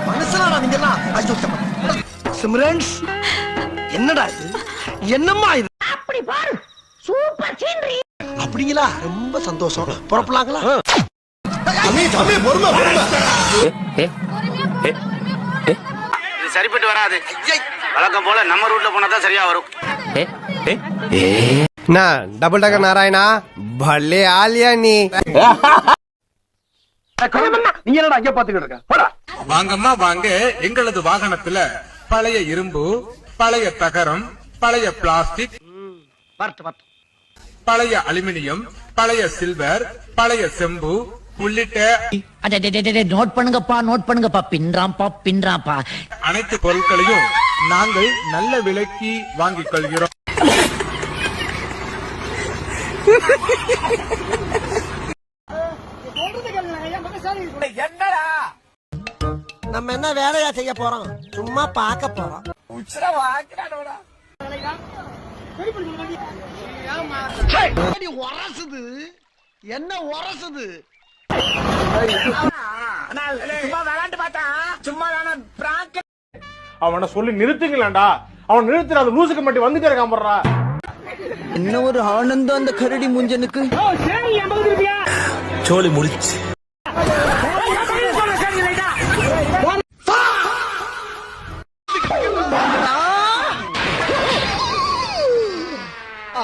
மனுஷனா நீங்க சிம்ரன்ஸ் என்னடா இது என்னம்மா இது அப்படி பாரு சூப்பர் சீனரி அப்படிங்களா ரொம்ப சந்தோஷம் புறப்படலாங்களா இது சரிப்பட்டு வராது வழக்கம் போல நம்ம ரூட்ல போனா சரியா வரும் டபுள் டக்கர் நாராயணா பல்லே ஆலியா நீ நீங்க என்னடா அங்க பாத்துக்கிட்டு இருக்க போடா வாங்கம்மா வாங்க எங்களது வாகனத்துல பழைய இரும்பு பழைய தகரம் பழைய பிளாஸ்டிக் பழைய அலுமினியம் பழைய சில்வர் பழைய செம்பு உள்ளிட்ட நோட் பண்ணுங்கப்பா பின்றாம்பா அனைத்து பொருட்களையும் நாங்கள் நல்ல விலைக்கு வாங்கிக் கொள்கிறோம். நம்ம என்ன வேலையா செய்ய போறோம் சும்மா பார்க்க போறோம் உரசுது என்ன உரசுது அவனை சொல்லி நிறுத்துங்களா அவன் நிறுத்துற அந்த லூசுக்கு மட்டும் வந்துட்டே இருக்கான். என்ன ஒரு ஆனந்தம் அந்த கரடி முஞ்சனுக்கு. சோலி முடிச்சு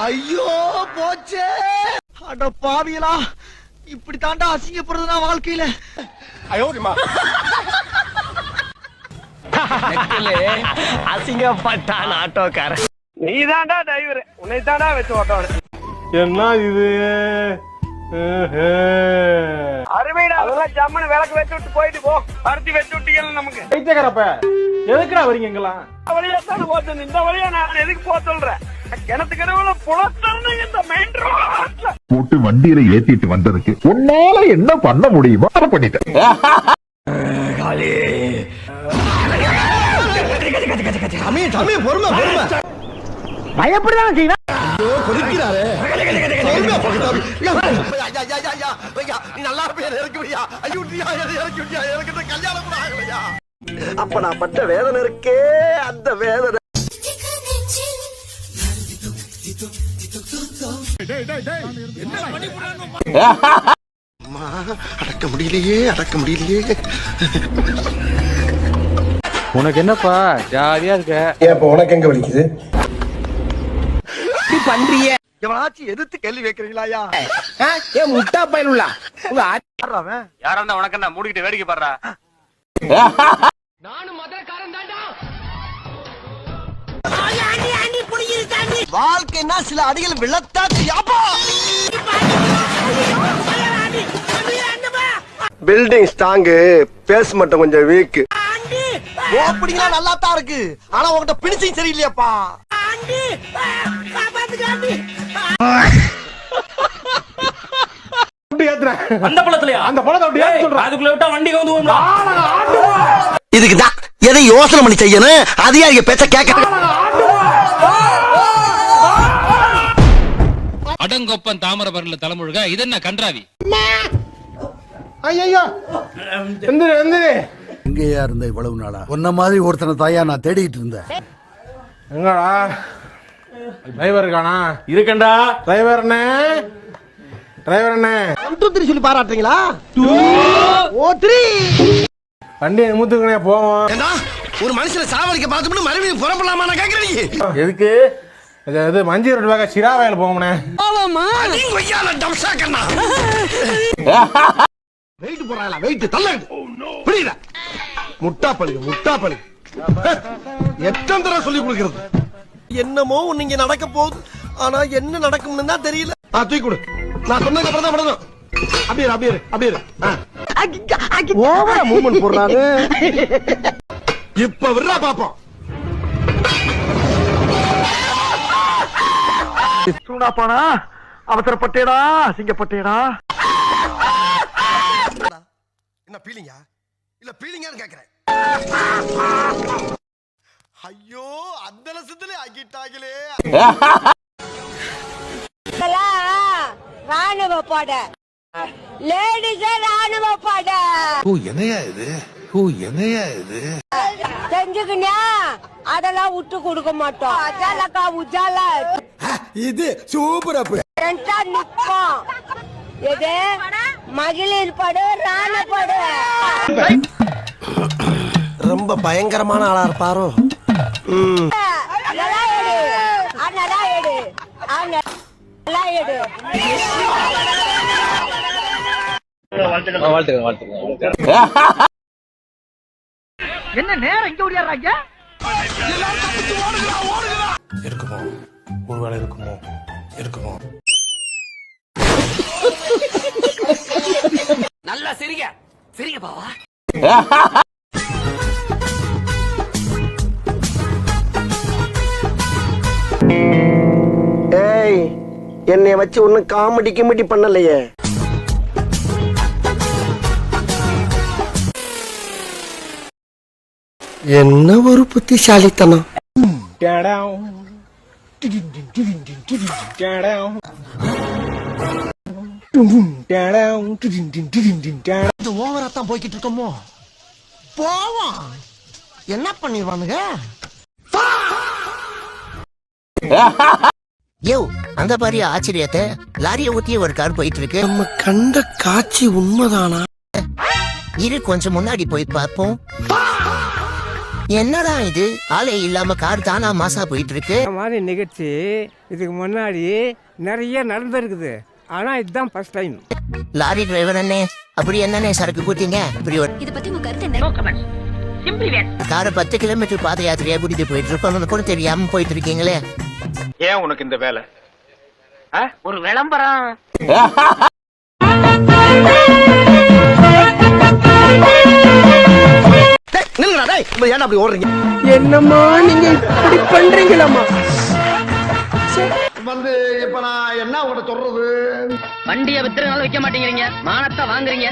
ஐயோ போச்சே அட பாவியலா இப்படி தாண்டா அசிங்கப்படுறதுனா வாழ்க்கையில அசிங்கப்பட்டான் ஆட்டோக்காரன். நீ தாண்டா டிரைவர் உன்னை தாண்டா வச்சு ஓட்ட என்ன இது அருமைடா அதெல்லாம் ஜம்மனு விளக்கு வச்சு விட்டு போயிட்டு போ பருத்தி வச்சு விட்டீங்க நமக்கு கைத்தகரப்ப எதுக்குடா வரீங்க எங்கெல்லாம் வழியா தான் போச்சு இந்த வழியா நான் எதுக்கு போக சொல்றேன் கிணத்துக்கு நடுவுல புலத்தன்னு இந்த மெயின் ரோட்ல போட்டு வண்டியில ஏத்திட்டு வந்ததுக்கு உன்னால என்ன பண்ண முடியுமோ அதை பண்ணிட்டேன். பயப்படுதான் செய்வேன் நல்லா அப்ப நான் பட்ட வேதனை இருக்கே அந்த வேதனை அடக்க முடியலையே அடக்க முடியலையே. உனக்கு என்னப்பா ஜாலியா இருக்க இப்ப உனக்கு எங்க வலிக்குது பண்றிய எவனாச்சும் எதிர்த்து கேள்வி வைக்கிறீங்களாயா ஏன் முட்டா பயனுள்ளா யாரா இருந்தா உனக்கு என்ன மூடிக்கிட்டு வேடிக்கை பாடுறா நானும் மதுரக்காரன் தாண்டா. வாழ்க்கைன்னா சில அடிகள் விழத்தா தெரியாப்பா. பில்டிங் ஸ்ட்ராங்கு பேஸ் மட்டும் கொஞ்சம் வீக். ஓப்பனிங்கா நல்லா தான் இருக்கு ஆனா உங்ககிட்ட பினிஷிங் சரியில்லையாப்பா. அந்த பழத்துலயா அந்த பழத்தை அப்படியே சொல்றேன் அதுக்குள்ள விட்டா வண்டி வந்து இதுக்குதான் எதை யோசனை பண்ணி செய்யணும் அதிகாரிக பேச்ச கேட்க. அடங்கொப்பன் தாமிரபரணில தலைமுழுக இது என்ன கன்றாவி. ஐயோ எந்திரு எந்திரு எங்கேயா இருந்த இவ்வளவு நாளா உன்ன மாதிரி ஒருத்தனை தாயா நான் தேடிட்டு இருந்தேன். எங்கடா டிரைவர் இருக்கானா இருக்கண்டா டிரைவர் அண்ணே டிரைவர் அண்ணே 1 2 3 சொல்லி பாராட்டுறீங்களா 2 3 வண்டியை நிமித்துக்கணே போவோம். ஏண்டா ஒரு மனுஷனை சாவடிக்க பார்த்துட்டு மறுபடியும் புறப்படலாமா நான் கேக்குறீங்க எதுக்கு இது மஞ்சள் ரோடு வேக சிராவையில போவோம்னே வெயிட் போறாங்களா வெயிட் தள்ள புரியல முட்டா பழு முட்டா பழு எத்தனை தடவை சொல்லி கொடுக்கிறது என்னமோ நீங்க நடக்க போகுது ஆனா என்ன நடக்கும்னு தான் தெரியல. தூக்கி கொடு நான் சொன்னதுக்கு அப்புறம் தான் விடணும். அப்படியே அப்படியே அப்படியே ஓவரா மூவ்மெண்ட் போடுறாரு. இப்ப விடுறா பாப்போம். சூடாப்பானா அவசரப்பட்டேடா சிங்கப்பட்டேடா. என்ன பீலிங்கா இல்ல பீலிங்கான்னு கேக்குறேன். ஐயோ அந்த லட்சத்திலே ஆகிட்டாங்களே. ராணுவ பட லேடிஸ் ராணுவ பட தெரிஞ்சுக்கினியா அதெல்லாம் விட்டு கொடுக்க மாட்டோம். அஜாலக்கா உஜாலா இது சூப்பர் அப்பு. ரெண்டா நிப்போம். எது மகளிர் படு ராண படு. ரொம்ப பயங்கரமான ஆளா இருப்பாரோ. நல்லா எடு நல்லா எடு நல்லா எடு. என்ன நேரம் இங்க ஓடியாடுறாங்க? இருக்குமோ ஒருவேளை இருக்குமோ இருக்குமோ. நல்லா சிரிங்க சிரிங்க பாவா. ஏய் என்னைய வச்சு ஒன்னும் காமெடி கிமெடி பண்ணலையே. என்ன ஒரு புத்திசாலித்தனம். ஓவரா தான் போய்கிட்டு இருக்கோமோ. போவோம் என்ன பண்ணிடுவானுங்க. யோ அங்க பாரு ஆச்சரியத்தை. லாரிய ஊத்திய ஒரு கார் போயிட்டு இருக்கு. நம்ம கண்ட காட்சி உண்மைதானா? இரு கொஞ்சம் முன்னாடி போய் பார்ப்போம். என்னடா இது ஆளே இல்லாம கார் தானா மாசா போயிட்டு இருக்கு. இந்த மாதிரி நிகழ்ச்சி இதுக்கு முன்னாடி நிறைய நடந்திருக்குது. ஆனா இதுதான் ஃபர்ஸ்ட் டைம். லாரி டிரைவர் அண்ணே அப்படி என்னன்னே சரக்கு கூட்டிங்க. இப்படி ஒரு இத பத்தி உங்க கருத்து என்ன? காரை 10 கிலோமீட்டர் பாத யாத்திரையா கூட்டிட்டு போயிட்டு இருக்கோம் கூட தெரியாம போயிட்டு இருக்கீங்களே. ஏன் உனக்கு இந்த வேலை? ஒரு விளம்பரம். நில்லுடா டேய். ஏன் அப்படி ஓடுறீங்க? என்னம்மா நீங்க இப்படி பண்றீங்களாமா? வந்து இப்ப நான் என்ன உங்கள்ட்ட சொல்றது? வண்டியை வித்துறதுனால விற்க மாட்டேங்கிறீங்க, மானத்தை வாங்குறீங்க.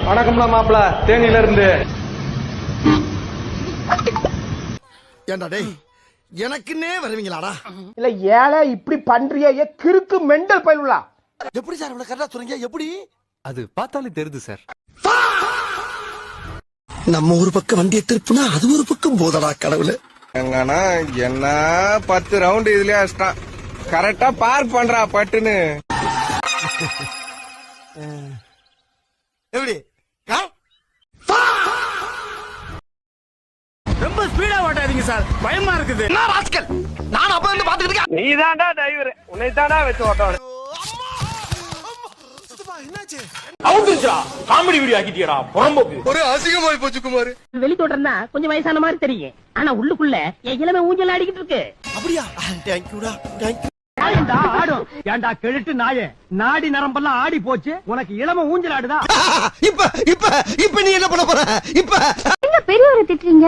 வணக்கம்டா மாப்பிள தேனியில இருந்து. ஏண்டா டேய் எனக்குன்னே வருவீங்களாடா? இல்ல ஏழை இப்படி பண்றியே கிறுக்கு மெண்டல் பயிலுலா. எப்படி சார் இவ்வளவு கரெக்டா சொல்றீங்க? எப்படி? அது பார்த்தாலே தெரியுது சார். நம்ம ஒரு பக்கம் வண்டியை திருப்புனா அது ஒரு பக்கம் போதடா கடவுளே. எங்கன்னா என்ன 10 ரவுண்ட் இதுலயே அடிச்சிட்டான். கரெக்டா பார்க் பண்றா பட்டுன்னு. எப்படி? ரொம்ப ஸ்பீடா ஓட்டாதீங்க சார், பயமா இருக்குது. என்ன ராஸ்கல்? நான் அப்ப வந்து பாத்துக்கிட்டு இருக்கேன். நீ தான்டா டிரைவர், உன்னை தான்டா வச்சு ஓட்டணும். என்னாச்சு? அவுட்டுச்சா காமெடி வீடியோ ஆக்கிட்டியடா புறம்போக்கு. ஒரு அசிங்கமாய் போச்சு குமார். வெளி தோட்டம் தான் கொஞ்சம் வயசான மாதிரி தெரியும். ஆனா உள்ளுக்குள்ள என் இளமை ஊஞ்சல் ஆடிக்கிட்டு இருக்கு. அப்படியா? தேங்க்யூடா தேங்க்யூ. ஆடும் ஏண்டா கெழுட்டு நாயே, நாடி நரம்பெல்லாம் ஆடி போச்சு, உனக்கு இளம ஊஞ்சல் ஆடுதா? இப்ப இப்ப இப்ப நீ என்ன பண்ண போற? இப்ப என்ன பெரியவரை திட்டுறீங்க?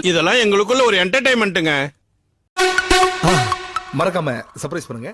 இதெல்லாம் எங்களுக்குள்ள ஒரு என்டர்டைன்மெண்ட்டுங்க. மறக்காம சர்ப்ரைஸ் பண்ணுங்க.